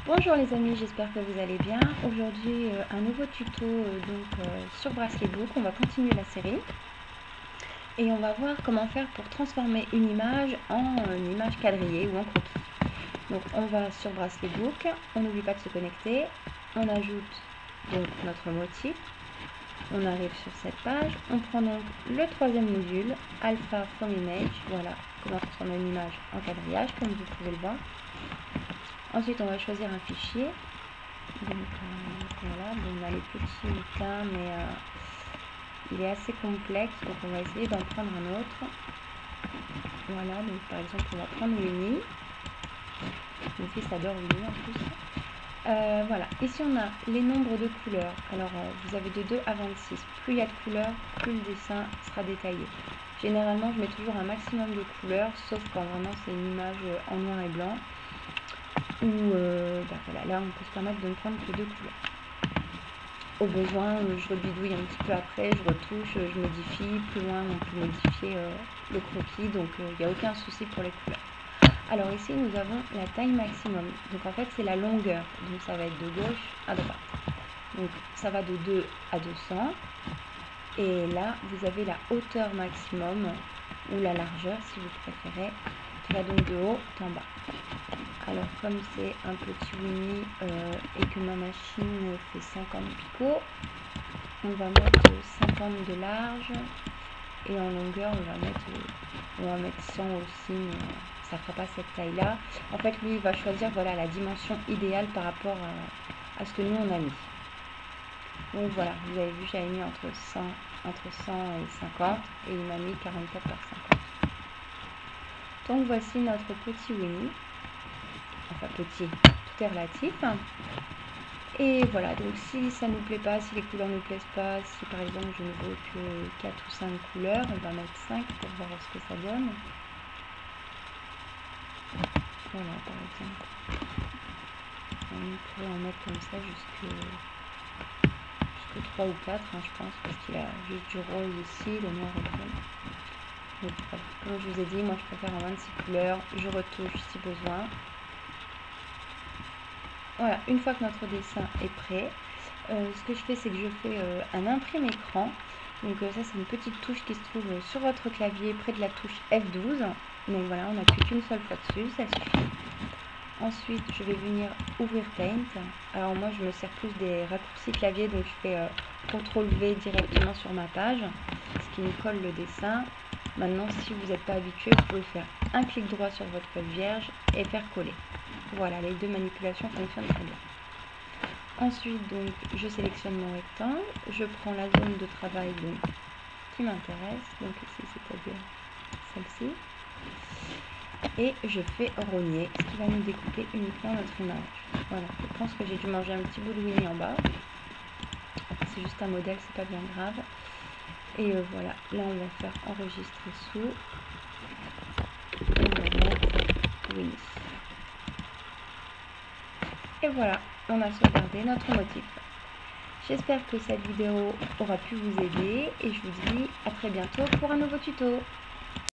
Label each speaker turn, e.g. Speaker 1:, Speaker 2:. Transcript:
Speaker 1: Bonjour les amis, j'espère que vous allez bien. Aujourd'hui un nouveau tuto sur Bracelet Book. On va continuer la série et on va voir comment faire pour transformer une image en une image quadrillée ou en croquis. Donc on va sur Bracelet Book, on n'oublie pas de se connecter, on ajoute donc notre motif, on arrive sur cette page, on prend donc le troisième module, Alpha from Image, voilà comment transformer une image en quadrillage comme vous pouvez le voir. Ensuite, on va choisir un fichier. Donc voilà, bon, on a les petits lutins, mais il est assez complexe, donc on va essayer d'en prendre un autre. Voilà, donc par exemple, on va prendre Winnie. Mon fils adore Winnie en plus. Voilà, ici on a les nombres de couleurs. Alors vous avez de 2 à 26. Plus il y a de couleurs, plus le dessin sera détaillé. Généralement, je mets toujours un maximum de couleurs, sauf quand vraiment c'est une image en noir et blanc. Ou voilà, là on peut se permettre de ne prendre que 2 couleurs. Au besoin, je rebidouille un petit peu après, je retouche, je modifie. Plus loin, on peut modifier le croquis, donc il n'y a aucun souci pour les couleurs. Alors ici, nous avons la taille maximum. Donc en fait, c'est la longueur. Donc ça va être de gauche à droite. Donc ça va de 2 à 200. Et là, vous avez la hauteur maximum, ou la largeur si vous préférez, qui va donc de haut en bas. Alors comme c'est un petit Winnie et que ma machine fait 50 picots, on va mettre 50 de large et en longueur on va mettre 100 aussi, mais ça ne fera pas cette taille là. En fait lui il va choisir voilà la dimension idéale par rapport à ce que nous on a mis. Donc voilà, vous avez vu j'avais mis entre 100 et 50 et il m'a mis 44 par 50. Donc voici notre petit Winnie. Enfin petit, tout est relatif. Et voilà, donc si ça ne nous plaît pas, si les couleurs ne nous plaisent pas, si par exemple je ne veux que 4 ou 5 couleurs, on va mettre 5 pour voir ce que ça donne. Voilà par exemple. On pourrait en mettre comme ça jusque 3 ou 4, hein, je pense, parce qu'il a juste du rose ici, le noir et blanc. Donc voilà, comme je vous ai dit, moi je préfère en 26 couleurs, je retouche si besoin. Voilà, une fois que notre dessin est prêt, ce que je fais, c'est que je fais un imprime écran. Donc ça, c'est une petite touche qui se trouve sur votre clavier près de la touche F12. Donc voilà, on n'appuie qu'une seule fois dessus, ça suffit. Ensuite, je vais venir ouvrir Paint. Alors moi, je me sers plus des raccourcis clavier, donc je fais CTRL V directement sur ma page, ce qui me colle le dessin. Maintenant, si vous n'êtes pas habitué, vous pouvez faire un clic droit sur votre feuille vierge et faire coller. Voilà, les deux manipulations fonctionnent très bien. Ensuite, donc, je sélectionne mon rectangle, je prends la zone de travail donc, qui m'intéresse, donc ici c'est-à-dire celle-ci, et je fais rogner, ce qui va nous découper uniquement notre image. Voilà, je pense que j'ai dû manger un petit bout de Winnie en bas. C'est juste un modèle, c'est pas bien grave. Et voilà, là on va faire enregistrer sous. On va mettre Winnie. Et voilà, on a sauvegardé notre motif. J'espère que cette vidéo aura pu vous aider et je vous dis à très bientôt pour un nouveau tuto.